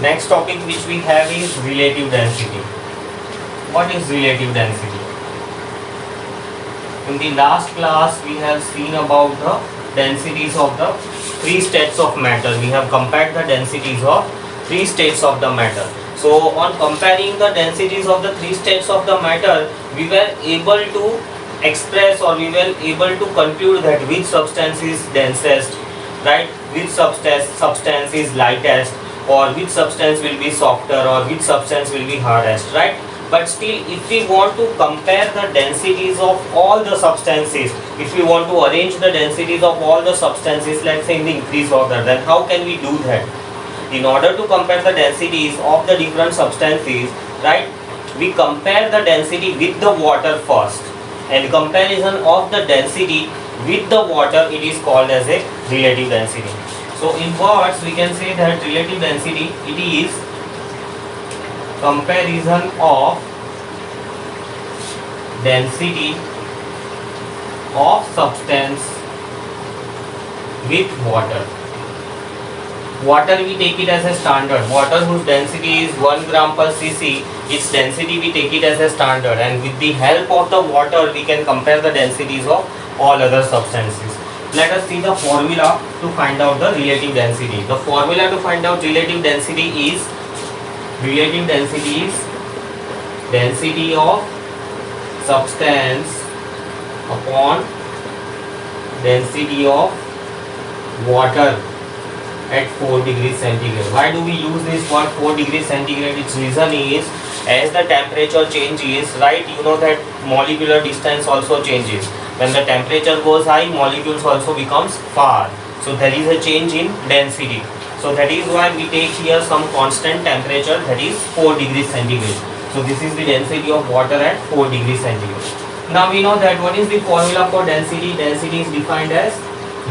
Next topic which we have is relative density. What is relative density? In the last class we have seen about the densities of the three states of matter. We have compared the densities of three states of the matter. So on comparing the densities of the three states of the matter, we were able to express, or we were able to conclude that which substance is densest, right? Which substance is lightest, or which substance will be softer, or which substance will be hardest, right? But still, if we want to compare the densities of all the substances, if we want to arrange the densities of all the substances, let's say in the increase order, then how can we do that? In order to compare the densities of the different substances, right, we compare the density with the water first, and comparison of the density with the water, it is called as a relative density. So in words we can say that relative density, it is comparison of density of substance with water. Water we take it as a standard. Water whose density is 1 gram per cc, its density we take it as a standard, and with the help of the water we can compare the densities of all other substances. Let us see the formula to find out the relative density. The formula to find out relative density is density of substance upon density of water at 4 degrees centigrade. Why do we use this word 4 degrees centigrade? Its reason is, as the temperature changes, right, you know that molecular distance also changes. When the temperature goes high, molecules also becomes far. So there is a change in density. So that is why we take here some constant temperature, that is 4 degrees centigrade. So this is the density of water at 4 degrees centigrade. Now we know that what is the formula for density? Density is defined as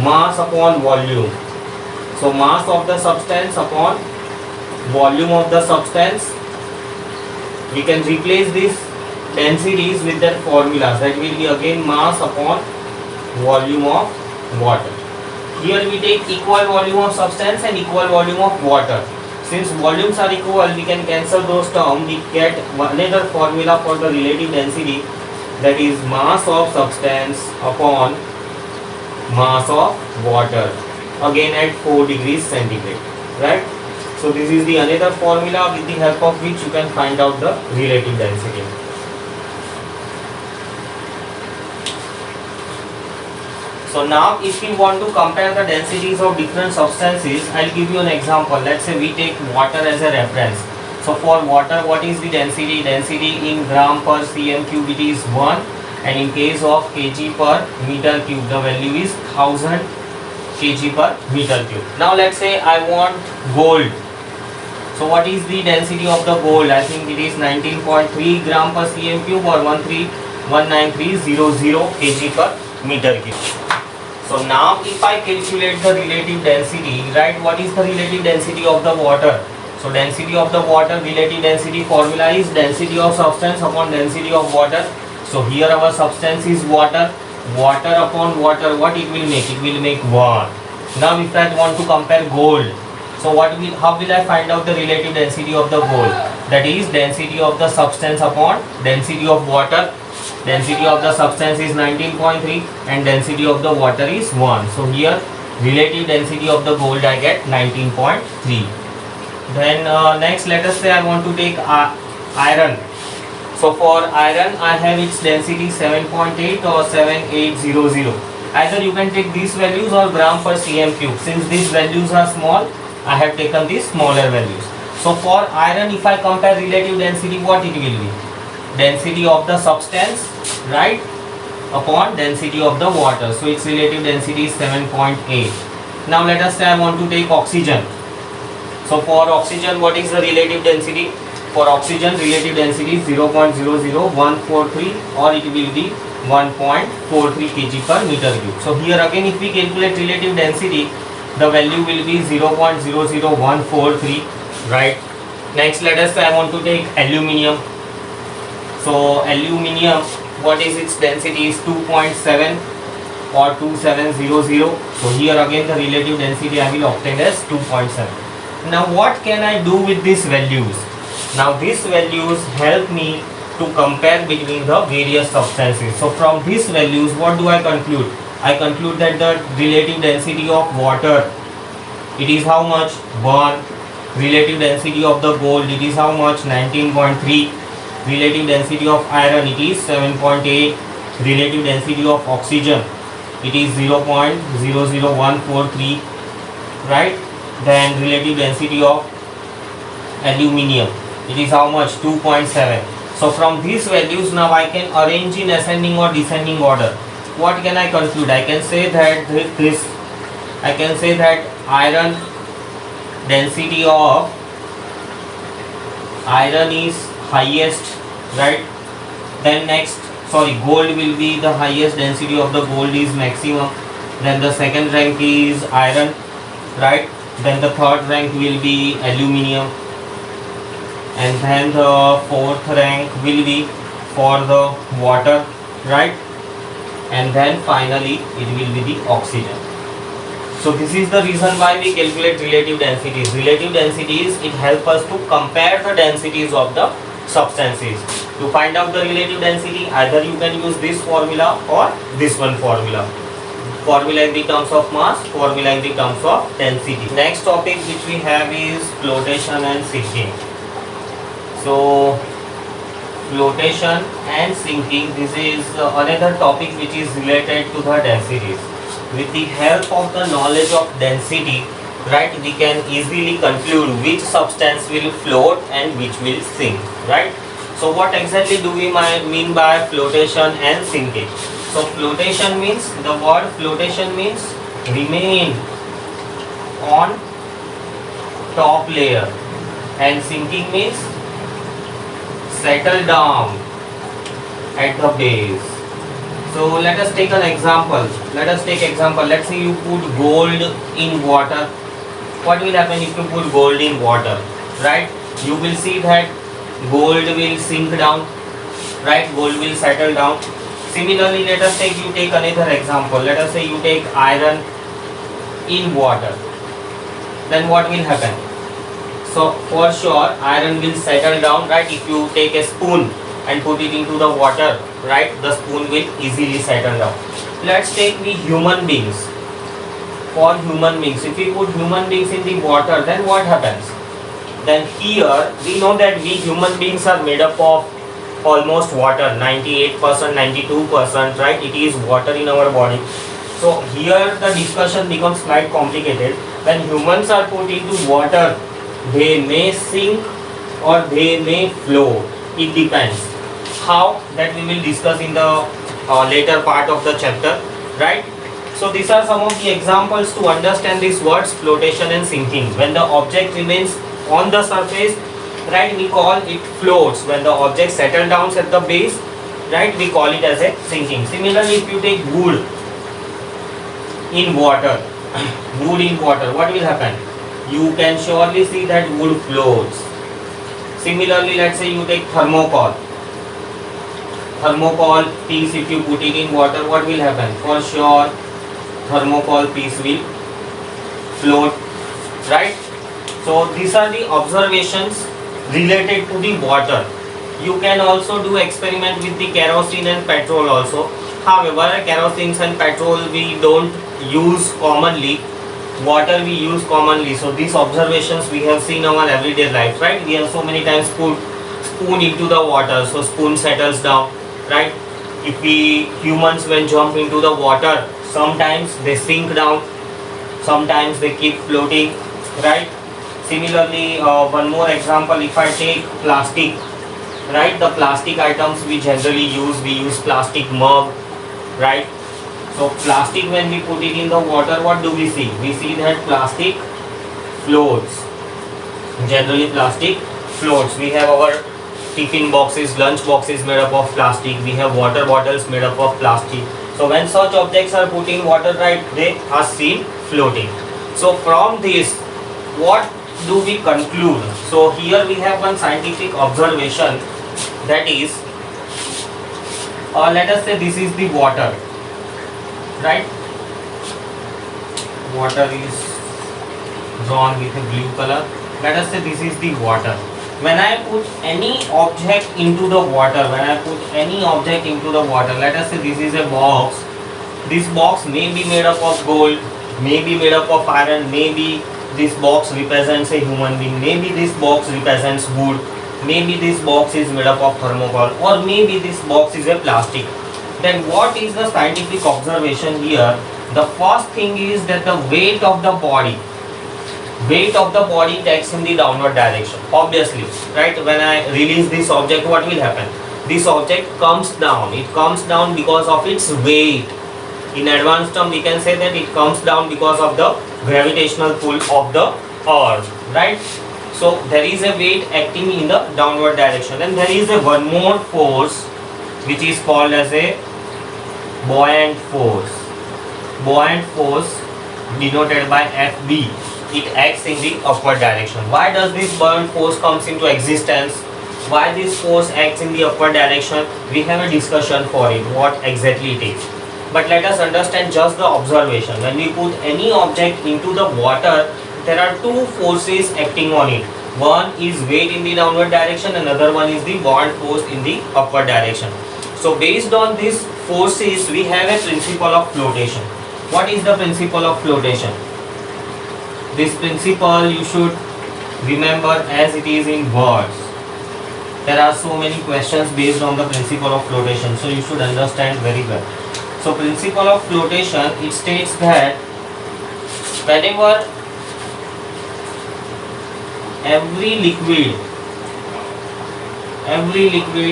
mass upon volume. So mass of the substance upon volume of the substance. We can replace these densities with their formulas. That will be again mass upon volume of water. Here we take equal volume of substance and equal volume of water. Since volumes are equal, we can cancel those terms. We get another formula for the relative density, that is mass of substance upon mass of water, again at 4 degrees centigrade, right? So this is the another formula with the help of which you can find out the relative density. So now if we want to compare the densities of different substances, I'll give you an example. Let's say we take water as a reference. So for water, what is the density? Density in gram per cm cube, it is 1, and in case of kg per meter cube, the value is 1000 kg per meter cube. Now let's say I want gold. So what is the density of the gold? I think it is 19.3 gram per cm cube, or 19300 kg per meter cube. So now if I calculate the relative density, right, what is the relative density of the water? So density of the water, relative density formula is density of substance upon density of water. So here our substance is water. Water upon water, what it will make? It will make 1. Now if I want to compare gold, so how will I find out the relative density of the gold? That is density of the substance upon density of water. Density of the substance is 19.3 and density of the water is 1. So here relative density of the gold I get 19.3. Then next, let us say I want to take iron. So for iron I have its density 7.8 or 7800. Either you can take these values or gram per cm cube. Since these values are small, I have taken these smaller values. So for iron, if I compare relative density, what it will be? Density of the substance, right, upon density of the water. So its relative density is 7.8. Now let us say I want to take oxygen. So for oxygen, what is the relative density? For oxygen, relative density is 0.00143, or it will be 1.43 kg per meter cube. So here again, if we calculate relative density, the value will be 0.00143, right? Next, let us say I want to take aluminium. So aluminium, what is its density? Is 2.7 or 2700. So here again the relative density I will obtain as 2.7. Now what can I do with these values? Now these values help me to compare between the various substances. So from these values, what do I conclude? I conclude that the relative density of water, it is how much? 1. Relative density of the gold, it is how much? 19.3. Relative density of iron, it is 7.8. Relative density of oxygen, it is 0.00143, right? Then relative density of aluminium, it is how much? 2.7. So from these values, now I can arrange in ascending or descending order. What can I conclude? I can say that iron density of iron is highest, right? Then next, gold will be the highest density of the gold is maximum. Then the second rank is iron, right? Then the third rank will be aluminium, and then the fourth rank will be for the water, right? And then finally it will be the oxygen. So this is the reason why we calculate relative densities. Relative densities, it helps us to compare the densities of the substances. To find out the relative density, either you can use this formula or this one formula. Formula in the terms of mass, formula in the terms of density. Next topic which we have is flotation and sinking. So flotation and sinking, this is another topic which is related to the densities. With the help of the knowledge of density, right, we can easily conclude which substance will float and which will sink, right? So what exactly do we mean by flotation and sinking? So flotation means, the word flotation means remain on top layer, and sinking means settle down at the base. So let us take an example. Let's say you put gold in water. What will happen if you put gold in water, right? You will see that gold will sink down, right? Gold will settle down. Similarly, let us take another example. Let us say you take iron in water. Then what will happen? So for sure iron will settle down, right? If you take a spoon and put it into the water, right, the spoon will easily settle down. Let's take the human beings. For human beings, if we put human beings in the water, then what happens? Then here we know that we human beings are made up of almost water, 98%, 92%, right? It is water in our body. So here the discussion becomes quite complicated. When humans are put into water, they may sink or they may float. It depends. How? That we will discuss in the later part of the chapter, right? So these are some of the examples to understand these words flotation and sinking. When the object remains on the surface, right, we call it floats. When the object settles down at the base, right, we call it as a sinking. Similarly, if you take wood in water, what will happen? You can surely see that wood floats. Similarly, let's say you take thermocol piece, if you put it in water, what will happen? For sure thermocol piece will float, right? So these are the observations related to the water. You can also do experiment with the kerosene and petrol also. However, kerosene and petrol we don't use commonly, water we use commonly. So these observations we have seen our everyday life, right? We have so many times put spoon into the water, so spoon settles down, right? If we humans when jump into the water, sometimes they sink down, sometimes they keep floating, right? Similarly, one more example, if I take plastic, right, the plastic items we generally use, we use plastic mug, right? So plastic, when we put it in the water, what do we see? We see that plastic floats. Generally plastic floats. We have our tiffin boxes, lunch boxes made up of plastic. We have water bottles made up of plastic. So when such objects are put in water, right, they are seen floating. So from this, what do we conclude? So here we have one scientific observation, that is, let us say this is the water, right? Water is drawn with a blue color. Let us say this is the water. When I put any object into the water, let us say this is a box. This box may be made up of gold, may be made up of iron, maybe this box represents a human being, maybe this box represents wood, maybe this box is made up of thermocol, or maybe this box is a plastic. Then what is the scientific observation here? The first thing is that the weight of the body takes in the downward direction. Obviously, right? When I release this object, what will happen? This object comes down. It comes down because of its weight. In advanced term, we can say that it comes down because of the gravitational pull of the earth, right? So there is a weight acting in the downward direction, and there is a one more force which is called as a buoyant force. Buoyant force denoted by FB. It acts in the upward direction. Why does this buoyant force comes into existence? Why this force acts in the upward direction? We have a discussion for it, what exactly it is. But let us understand just the observation. When we put any object into the water, there are two forces acting on it. One is weight in the downward direction, another one is the buoyant force in the upward direction. So based on these forces, we have a principle of flotation. What is the principle of flotation? This principle you should remember as it is in words. There are so many questions based on the principle of flotation, so you should understand very well. So principle of flotation, it states that whenever every liquid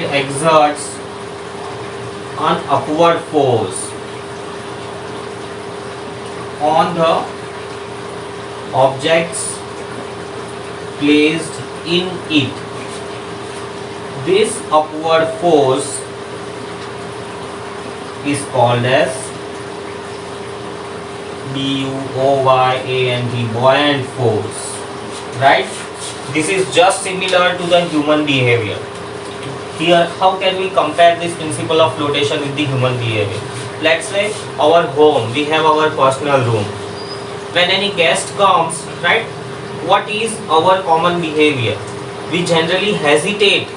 exerts an upward force on the objects placed in it, this upward force is called as B-U-O-Y-A-N-T, buoyant force, right? This is just similar to the human behavior. Here, how can we compare this principle of flotation with the human behavior? Let's say our home, we have our personal room. When any guest comes, right, what is our common behavior? We generally hesitate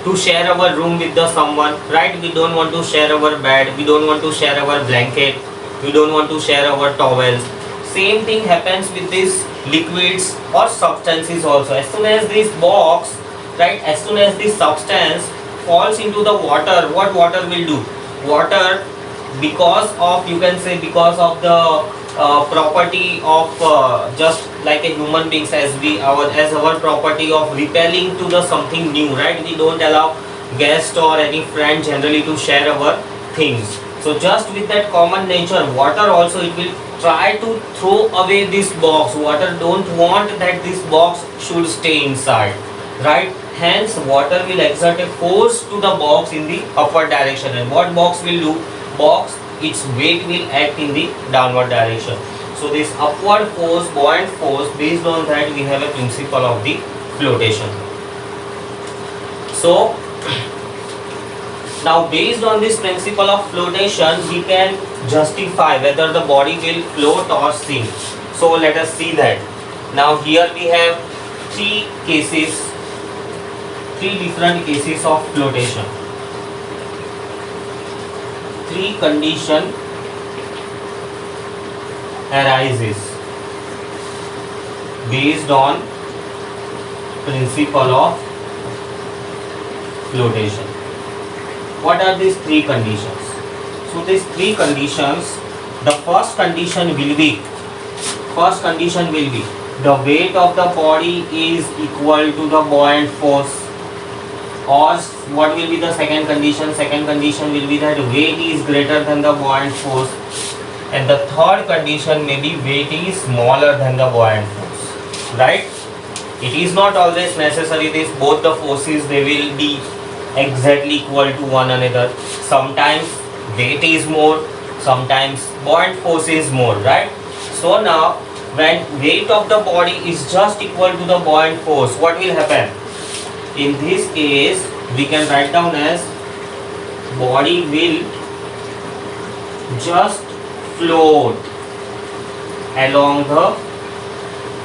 to share our room with the someone, right? We don't want to share our bed, we don't want to share our blanket, we don't want to share our towels. Same thing happens with these liquids or substances also. As soon as this box, right, as soon as this substance falls into the water, what water will do? Water, because of, you can say, because of the property of just like a human beings, as our property of repelling to the something new, right? We don't allow guest or any friend generally to share our things. So just with that common nature, water also, it will try to throw away this box. Water don't want that this box should stay inside, right? Hence water will exert a force to the box in the upward direction, and what box will do? Box, its weight will act in the downward direction. So this upward force, buoyant force, based on that we have a principle of the flotation. So now based on this principle of flotation, we can justify whether the body will float or sink. So let us see that. Now here we have three different cases of flotation. Three condition arises based on principle of flotation. What are these three conditions? So these three conditions, the first condition will be the weight of the body is equal to the buoyant force. Or what will be the second condition? Second condition will be that weight is greater than the buoyant force. And the third condition may be weight is smaller than the buoyant force, right? It is not always necessary this both the forces they will be exactly equal to one another. Sometimes weight is more, sometimes buoyant force is more, right? So now when weight of the body is just equal to the buoyant force, what will happen? In this case, we can write down as body will just float along the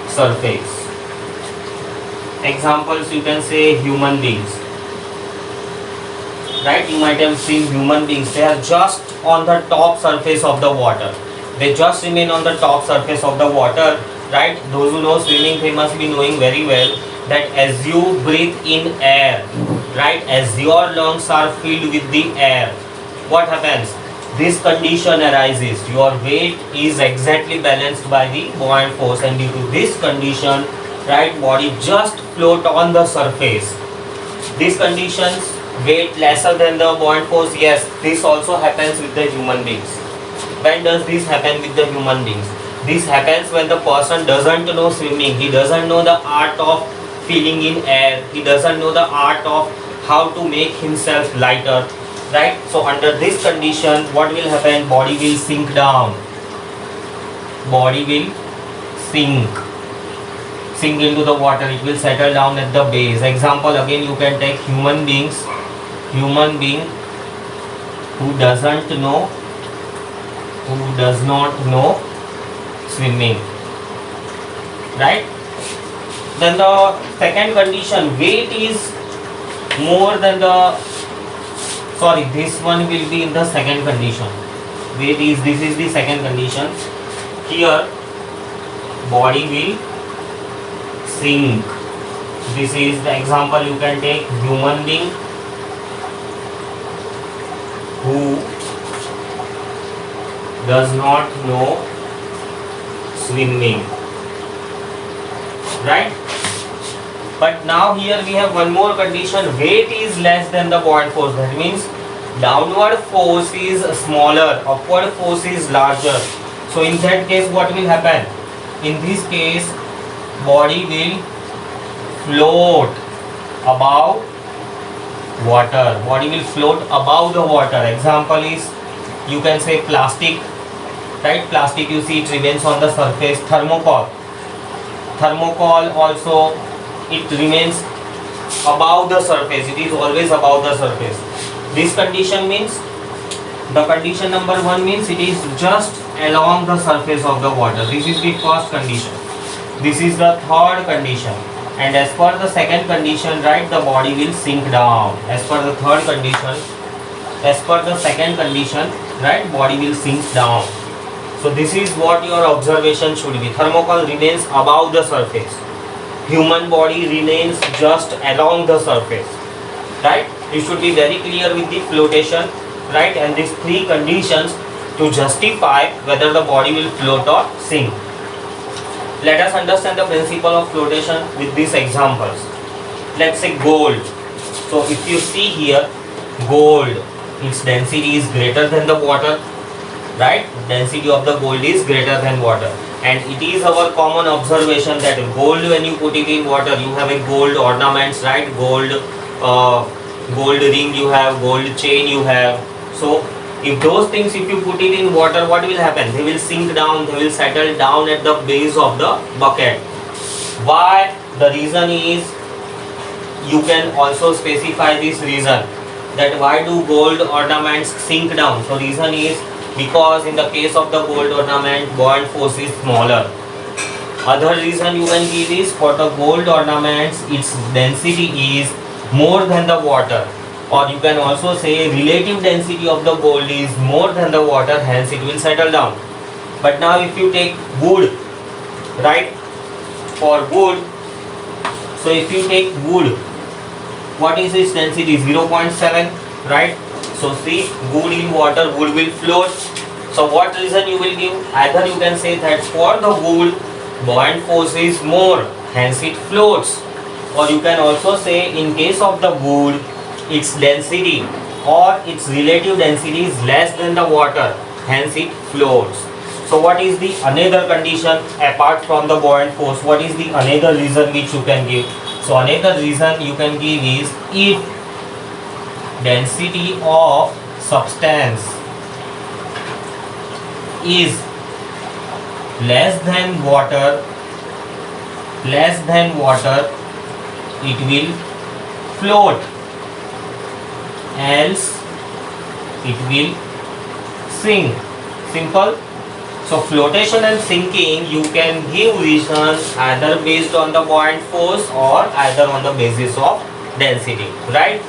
surface. Examples you can say human beings. Right, you might have seen human beings, they are just on the top surface of the water. They just remain on the top surface of the water. Right, those who know swimming, they must be knowing very well that as you breathe in air, right, as your lungs are filled with the air, what happens? This condition arises, your weight is exactly balanced by the buoyant force, and due to this condition, right, body just float on the surface. These conditions, weight lesser than the buoyant force, yes, this also happens with the human beings. When does this happen with the human beings? This happens when the person doesn't know swimming, he doesn't know the art of feeling in air, he doesn't know the art of how to make himself lighter, right? So under this condition, what will happen? Body will sink down. Body will sink into the water, it will settle down at the base. Example again, you can take human being who does not know swimming, right? Then the second condition, weight is more than the, sorry, this one will be in the second condition. This is the second condition. Here body will sink. This is the example you can take, human being who does not know swimming, right? But now here we have one more condition, weight is less than the buoyant force. That means downward force is smaller, upward force is larger. So in that case, what will happen? In this case, body will float above water. Body will float above the water. Example is, you can say plastic, right? Plastic, you see it remains on the surface. Thermocol also, it remains above the surface. It is always above the surface. This condition means, the condition number one means it is just along the surface of the water. This is the first condition. This is the third condition. And as per the second condition, right, the body will sink down. As per the third condition, as per the second condition, right, body will sink down. So this is what your observation should be. Thermocol remains above the surface. Human body remains just along the surface, right? You should be very clear with the flotation, right? And these three conditions to justify whether the body will float or sink. Let us understand the principle of flotation with these examples. Let's say gold. So if you see here, gold, its density is greater than the water, right? Density of the gold is greater than water. And it is our common observation that gold, when you put it in water, you have a gold ornaments, right? Gold ring you have, gold chain you have. So if those things, if you put it in water, what will happen? They will sink down, they will settle down at the base of the bucket. Why? The reason is, you can also specify this reason, that why do gold ornaments sink down? So reason is, because in the case of the gold ornament, buoyant force is smaller. Other reason you can give is, for the gold ornaments, its density is more than the water. Or you can also say relative density of the gold is more than the water, hence it will settle down. But now if you take wood, right, for wood, so if you take wood, what is its density? 0.7, right? So see, wood in water, wood will float. So what reason you will give? Either you can say that for the wood, buoyant force is more, hence it floats. Or you can also say, in case of the wood, its density or its relative density is less than the water, hence it floats. So what is the another condition apart from the buoyant force? What is the another reason which you can give? So another reason you can give is, if density of substance is less than water, it will float, else it will sink. Simple. So flotation and sinking, you can give reason either based on the buoyant force or either on the basis of density, right?